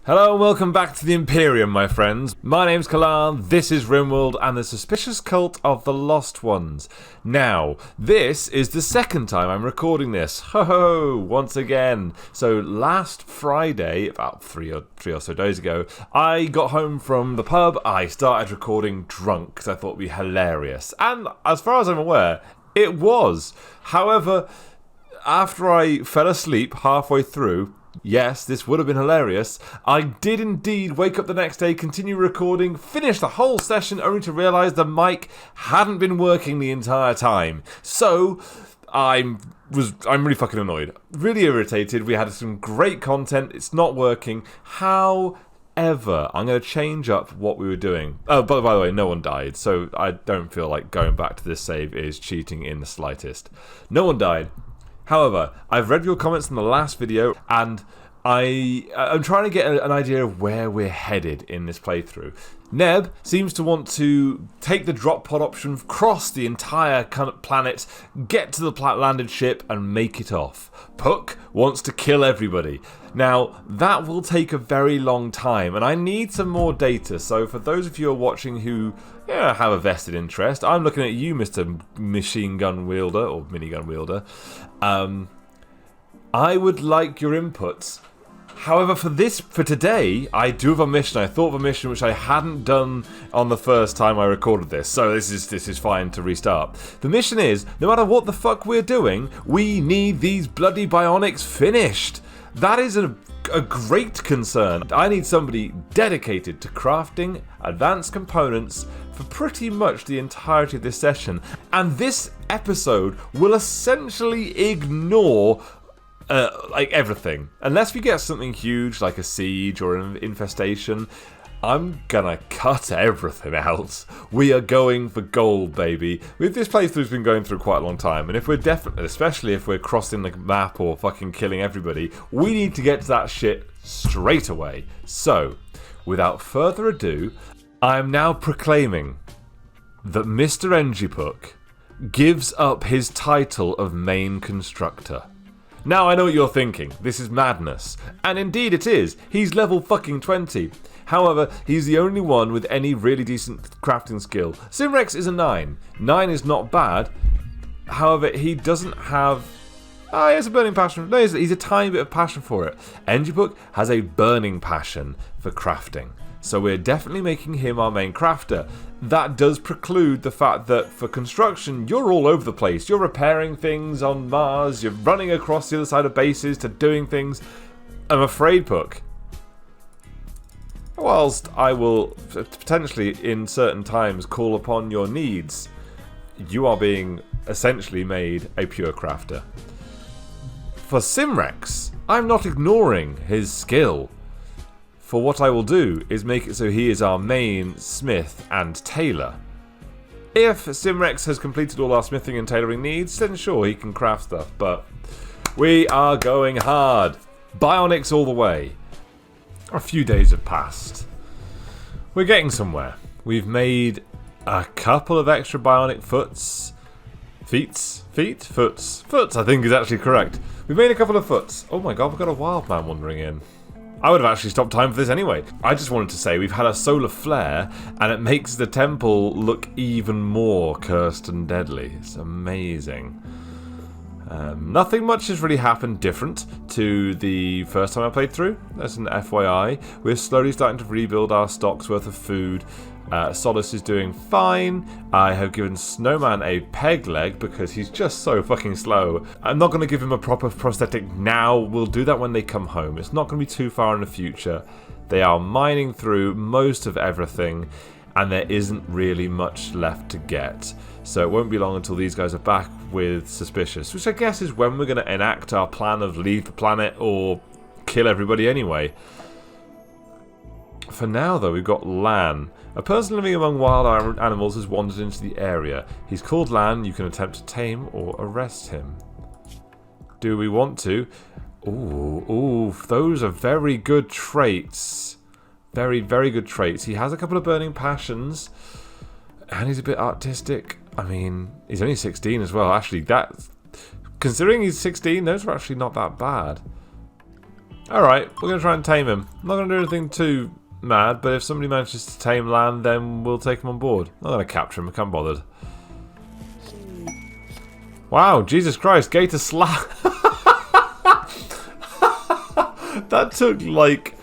Hello and welcome back to the Imperium, my friends. My name's Kalan, this is Rimworld and the suspicious cult of the Lost Ones. Now, this is the second time I'm recording this. Ho-ho, once again. So last Friday, about three or so days ago, I got home from the pub. I started recording drunk because I thought it would be hilarious. And as far as I'm aware, it was. However, after I fell asleep halfway through, yes, this would have been hilarious, I did indeed wake up the next day, continue recording, finish the whole session only to realise the mic hadn't been working the entire time. So, I'm really fucking annoyed. Really irritated. We had some great content. It's not working. However, I'm going to change up what we were doing. Oh, by the way, no one died, so I don't feel like going back to this save is cheating in the slightest. No one died. However, I've read your comments in the last video, and I'm trying to get an idea of where we're headed in this playthrough. Neb seems to want to take the drop pod option, cross the entire planet, get to the landed ship, and make it off. Puck wants to kill everybody. Now, that will take a very long time, and I need some more data, so for those of you who are watching who have a vested interest, I'm looking at you, Mr. Machine Gun Wielder, or Minigun Wielder. I would like your inputs. However, for today, I do have a mission. I thought of a mission which I hadn't done on the first time I recorded this, so this is fine to restart. The mission is, no matter what the fuck we're doing, we need these bloody bionics finished. That is a great concern. I need somebody dedicated to crafting advanced components for pretty much the entirety of this session. And this episode will essentially ignore everything. Unless we get something huge like a siege or an infestation, I'm gonna cut everything else. We are going for gold, baby. This playthrough's been going through quite a long time, and if we're especially if we're crossing the map or fucking killing everybody, we need to get to that shit straight away. So, without further ado, I am now proclaiming that Mr. Engipuk gives up his title of main constructor. Now I know what you're thinking, this is madness. And indeed it is, he's level fucking 20. However, he's the only one with any really decent crafting skill. Simrex is a 9. 9 is not bad. However, he doesn't have... he has a burning passion. No, he's a tiny bit of passion for it. Engipuk has a burning passion for crafting. So we're definitely making him our main crafter. That does preclude the fact that for construction, you're all over the place. You're repairing things on Mars. You're running across the other side of bases to doing things. I'm afraid, Puck, whilst I will potentially in certain times call upon your needs, you are being essentially made a pure crafter. For Simrex, I'm not ignoring his skill. For what I will do is make it so he is our main smith and tailor. If Simrex has completed all our smithing and tailoring needs, then sure, he can craft stuff, but we are going hard. Bionics all the way. A few days have passed. We're getting somewhere. We've made a couple of extra bionic foots, I think is actually correct. We've made a couple of foots. Oh my god, we've got a wild man wandering in. I would have actually stopped time for this anyway. I just wanted to say we've had a solar flare and it makes the temple look even more cursed and deadly. It's amazing. Nothing much has really happened different to the first time I played through. That's an FYI. We're slowly starting to rebuild our stocks worth of food. Solace is doing fine. I have given Snowman a peg leg because he's just so fucking slow. I'm not going to give him a proper prosthetic now. We'll do that when they come home. It's not going to be too far in the future. They are mining through most of everything and there isn't really much left to get. So it won't be long until these guys are back with Suspicious, which I guess is when we're going to enact our plan of leave the planet or kill everybody anyway. For now, though, we've got Lan. A person living among wild animals has wandered into the area. He's called Lan. You can attempt to tame or arrest him. Do we want to? Ooh, those are very good traits. Very, very good traits. He has a couple of burning passions. And he's a bit artistic. I mean, he's only 16 as well. Actually, considering he's 16, those are actually not that bad. Alright, we're going to try and tame him. I'm not going to do anything too mad, but if somebody manages to tame Lan, then we'll take him on board. I'm not going to capture him, I can't be bothered. Wow, Jesus Christ, Gator slap. That took like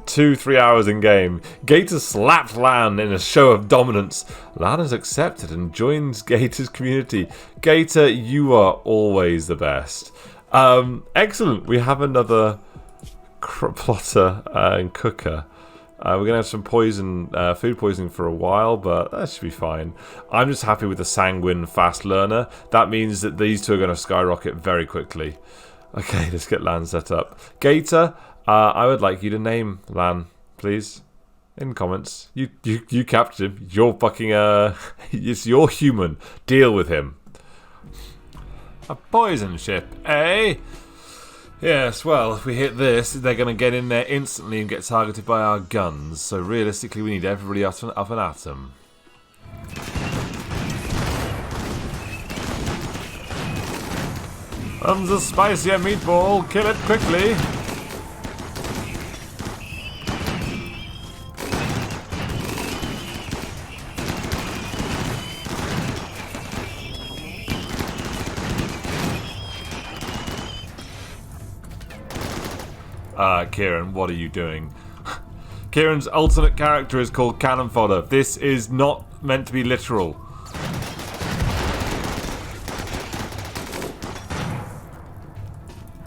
2-3 hours in game. Gator slapped Lan in a show of dominance. Lan is accepted and joins Gator's community. Gator, you are always the best. Excellent, we have another plotter and cooker. We're going to have some food poisoning for a while, but that should be fine. I'm just happy with the sanguine fast learner. That means that these two are going to skyrocket very quickly. Okay, let's get Lan set up. Gator, I would like you to name Lan, please. In comments. You captured him. You're fucking, you're human. Deal with him. A poison ship, eh? Yes, well, if we hit this, they're going to get in there instantly and get targeted by our guns. So realistically, we need everybody up and atom. Comes a spicier meatball. Kill it quickly. Kieran, what are you doing? Kieran's alternate character is called Cannon Fodder. This is not meant to be literal.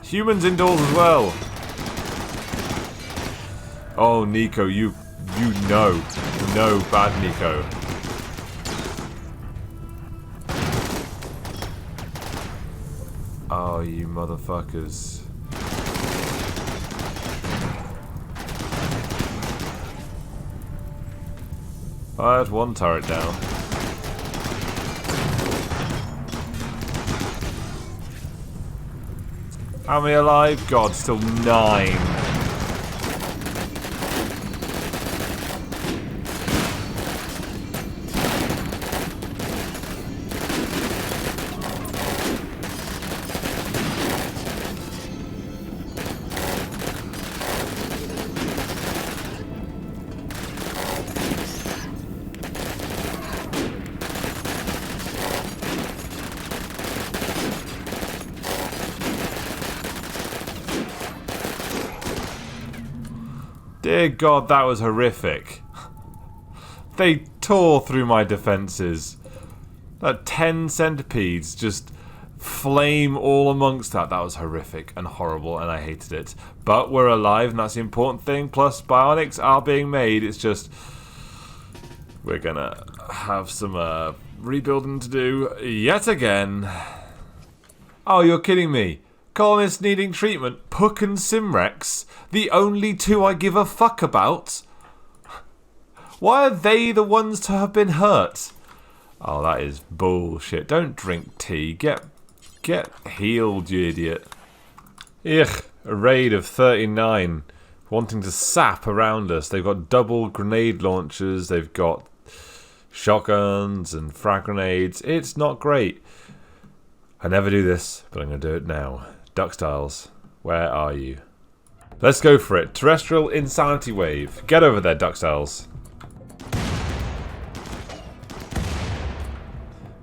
Humans indoors as well. Oh, Nico, you know. No, bad Nico. Oh, you motherfuckers. Oh, that's one turret down. How many alive? God, still 9. Dear God, that was horrific. They tore through my defences. That 10 centipedes just flame all amongst that. That was horrific and horrible, and I hated it. But we're alive, and that's the important thing. Plus, bionics are being made. It's just... we're gonna have some rebuilding to do yet again. Oh, you're kidding me. Colonists needing treatment. Puck and Simrex. The only two I give a fuck about. Why are they the ones to have been hurt? Oh, that is bullshit. Don't drink tea. Get healed, you idiot. Ugh. A raid of 39. Wanting to sap around us. They've got double grenade launchers. They've got shotguns and frag grenades. It's not great. I never do this, but I'm going to do it now. Duckstyles, where are you? Let's go for it. Terrestrial Insanity Wave. Get over there, Duckstyles.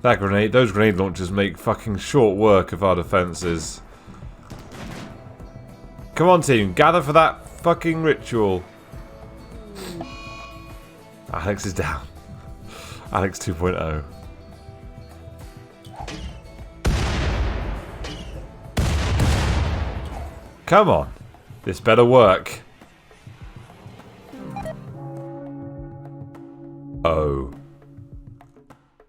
Those grenade launchers make fucking short work of our defences. Come on, team. Gather for that fucking ritual. Alex is down. Alex 2.0. Come on. This better work. Oh.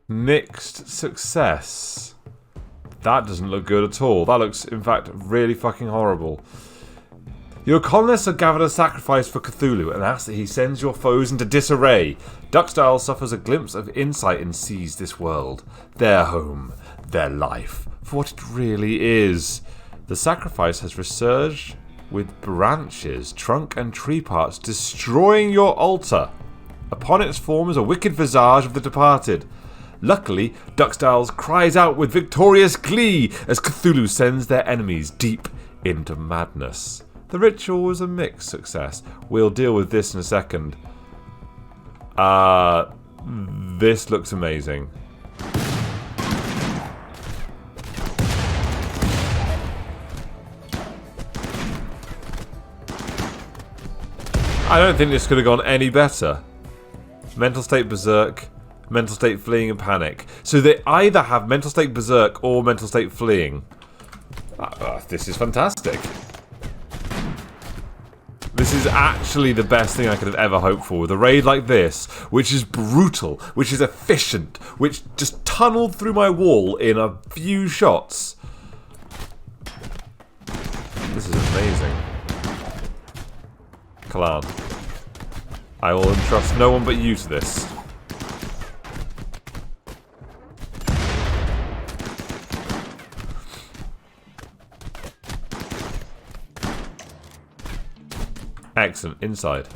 Mixed success. That doesn't look good at all. That looks, in fact, really fucking horrible. Your colonists have gathered a sacrifice for Cthulhu and ask that he sends your foes into disarray. Duckstyle suffers a glimpse of insight and sees this world, their home, their life, for what it really is. The sacrifice has resurged with branches, trunk and tree parts, destroying your altar. Upon its form is a wicked visage of the departed. Luckily, Duckstyles cries out with victorious glee as Cthulhu sends their enemies deep into madness. The ritual was a mixed success. We'll deal with this in a second. This looks amazing. I don't think this could have gone any better. Mental state berserk, mental state fleeing and panic. So they either have mental state berserk or mental state fleeing. This is fantastic. This is actually the best thing I could have ever hoped for with a raid like this, which is brutal, which is efficient, which just tunneled through my wall in a few shots. This is amazing. Kalan. I will entrust no one but you to this. Excellent. Inside.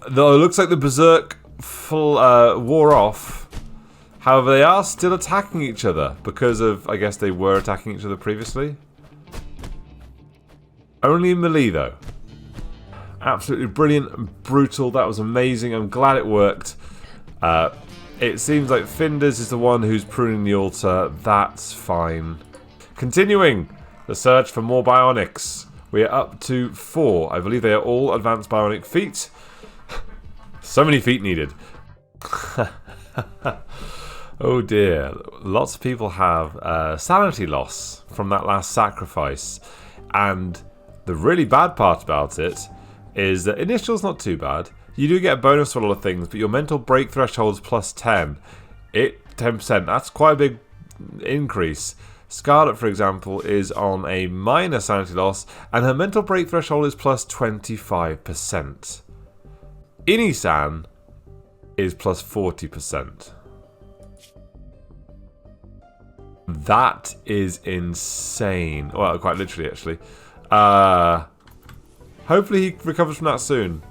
Though it looks like the berserk wore off. However, they are still attacking each other because of, I guess they were attacking each other previously. Only in melee though. Absolutely brilliant and brutal. That was amazing. I'm glad it worked. It seems like Finders is the one who's pruning the altar. That's fine. Continuing the search for more bionics. We are up to 4. I believe they are all advanced bionic feet. So many feet needed. Oh dear. Lots of people have sanity loss from that last sacrifice. And the really bad part about it is that initial's not too bad. You do get a bonus for a lot of things, but your mental break threshold is plus 10. 10%. That's quite a big increase. Scarlet, for example, is on a minor sanity loss, and her mental break threshold is plus 25%. Inisan is plus 40%. That is insane. Well, quite literally, actually. Hopefully he recovers from that soon.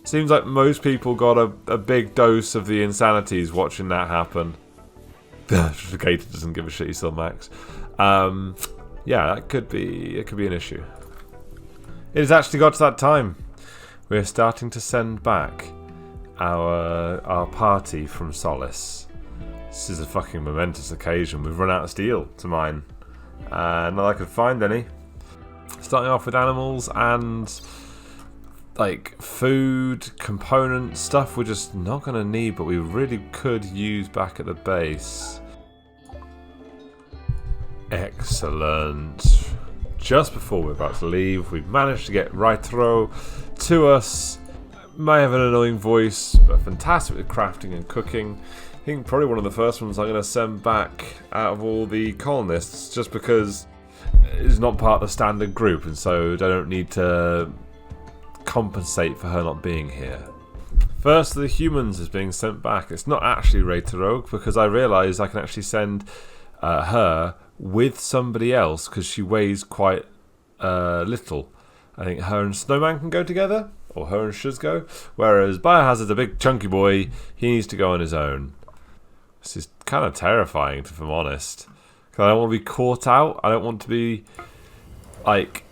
Seems like most people got a big dose of the insanities watching that happen. The Gator doesn't give a shit, he's still max. Yeah, it could be an issue. It has actually got to that time. We're starting to send back our party from Solace. This is a fucking momentous occasion. We've run out of steel to mine. Not that I could find any. Starting off with animals and like food, components, stuff we're just not going to need, but we really could use back at the base. Excellent. Just before we're about to leave, we've managed to get Raitro to us. May have an annoying voice, but fantastic with crafting and cooking. I think probably one of the first ones I'm going to send back out of all the colonists, just because it's not part of the standard group, and so they don't need to compensate for her not being here. First of the humans is being sent back. It's not actually Raid to Rogue, because I realised I can actually send her with somebody else, because she weighs quite little. I think her and Snowman can go together, or her and Shuz go, whereas Biohazard's a big chunky boy, he needs to go on his own. This is kind of terrifying, if I'm honest. Because I don't want to be caught out. I don't want to be, like,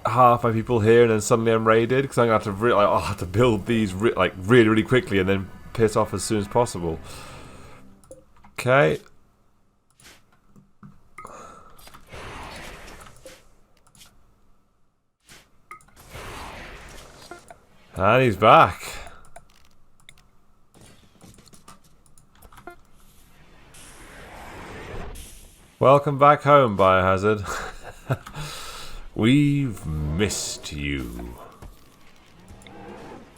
half my people here and then suddenly I'm raided. Because I'm going to have to build these really, really quickly and then piss off as soon as possible. Okay. And he's back. Welcome back home, Biohazard. We've missed you.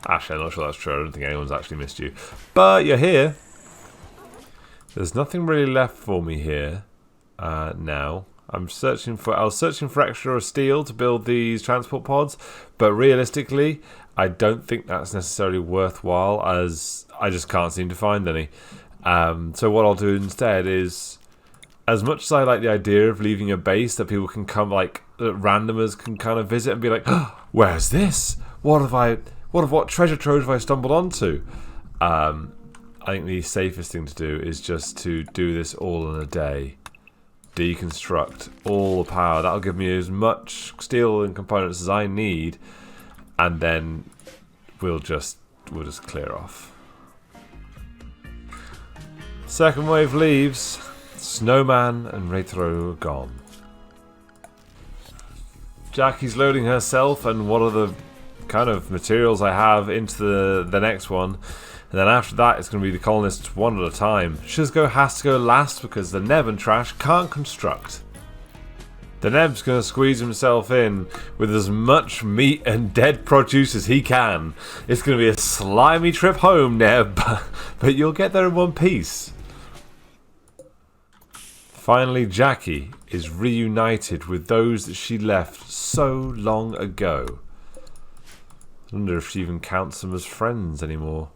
Actually, I'm not sure that's true. I don't think anyone's actually missed you. But you're here. There's nothing really left for me here now. I was searching for extra steel to build these transport pods, but realistically, I don't think that's necessarily worthwhile, as I just can't seem to find any. So what I'll do instead is, as much as I like the idea of leaving a base that people can come, like, randomers can kind of visit and be like, oh, where's this? What treasure trove have I stumbled onto? I think the safest thing to do is just to do this all in a day. Deconstruct all the power. That'll give me as much steel and components as I need, and then we'll just clear off. Second wave leaves. Snowman and Wraithro are gone. Jackie's loading herself and what are the kind of materials I have into the next one. And then after that, it's going to be the colonists one at a time. Shizgo has to go last because the Neb and Trash can't construct. The Neb's going to squeeze himself in with as much meat and dead produce as he can. It's going to be a slimy trip home, Neb, but you'll get there in one piece. Finally, Jackie is reunited with those that she left so long ago. I wonder if she even counts them as friends anymore.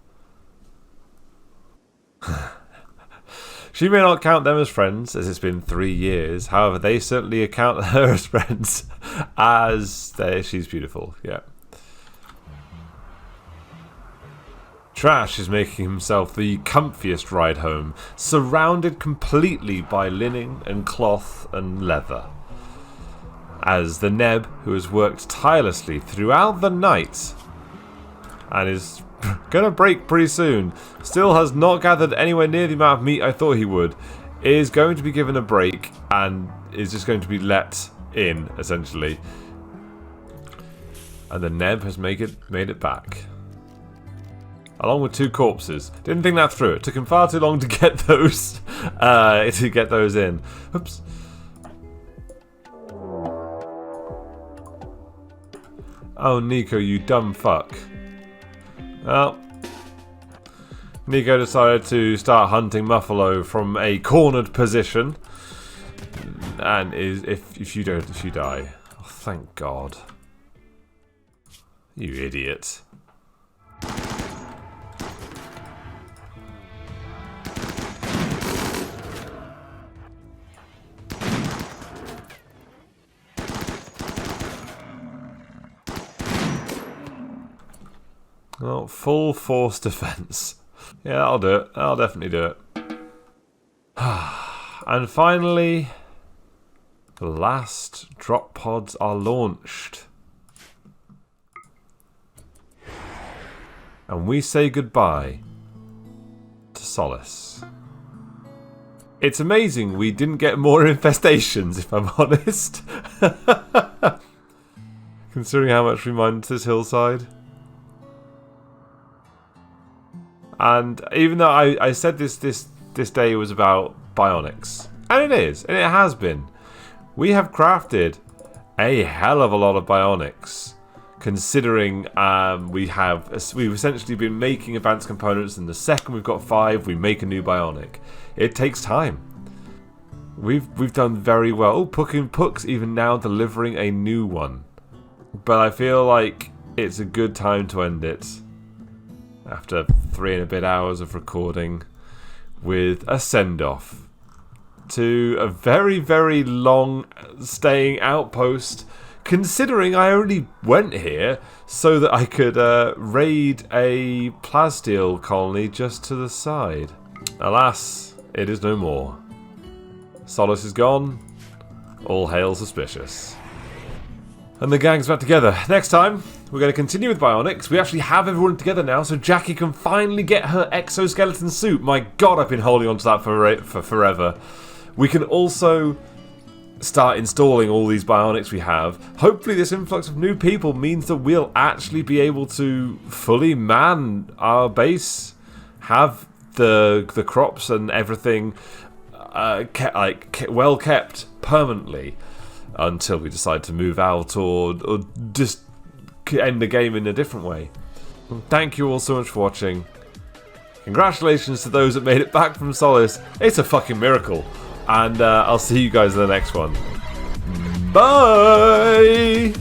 She may not count them as friends, as it's been 3 years. However, they certainly account her as friends, as she's beautiful. Yeah. Trash is making himself the comfiest ride home, surrounded completely by linen and cloth and leather. As the Neb, who has worked tirelessly throughout the night and is gonna break pretty soon, still has not gathered anywhere near the amount of meat I thought he would, is going to be given a break and is just going to be let in, essentially. And the Neb has made it back. Along with 2 corpses. Didn't think that through. It took him far too long to get those in. Oops. Oh, Nico, you dumb fuck. Well, Nico decided to start hunting Muffalo from a cornered position, and if you die, oh, thank God, you idiot. Well, full force defense. Yeah, that'll do it. I'll definitely do it. And finally, the last drop pods are launched. And we say goodbye to Solace. It's amazing we didn't get more infestations, if I'm honest. Considering how much we mined this hillside. And even though I said this day was about bionics, and it is, and it has been, we have crafted a hell of a lot of bionics, considering we've essentially been making advanced components, and the second we've got 5, we make a new bionic. It takes time. We've done very well. Oh, Puck's even now delivering a new one, but I feel like it's a good time to end it. After 3 and a bit hours of recording, with a send-off to a very, very long staying outpost, considering I only went here so that I could raid a plasteel colony just to the side. Alas, it is no more. Solace is gone. All hail suspicious. And the gang's back together. Next time, we're going to continue with bionics. We actually have everyone together now, so Jackie can finally get her exoskeleton suit. My God, I've been holding on to that for forever. We can also start installing all these bionics we have. Hopefully this influx of new people means that we'll actually be able to fully man our base, have the crops and everything well kept permanently, until we decide to move out or just end the game in a different way. Thank you all so much for watching. Congratulations to those that made it back from Solace. It's a fucking miracle. And I'll see you guys in the next one. Bye!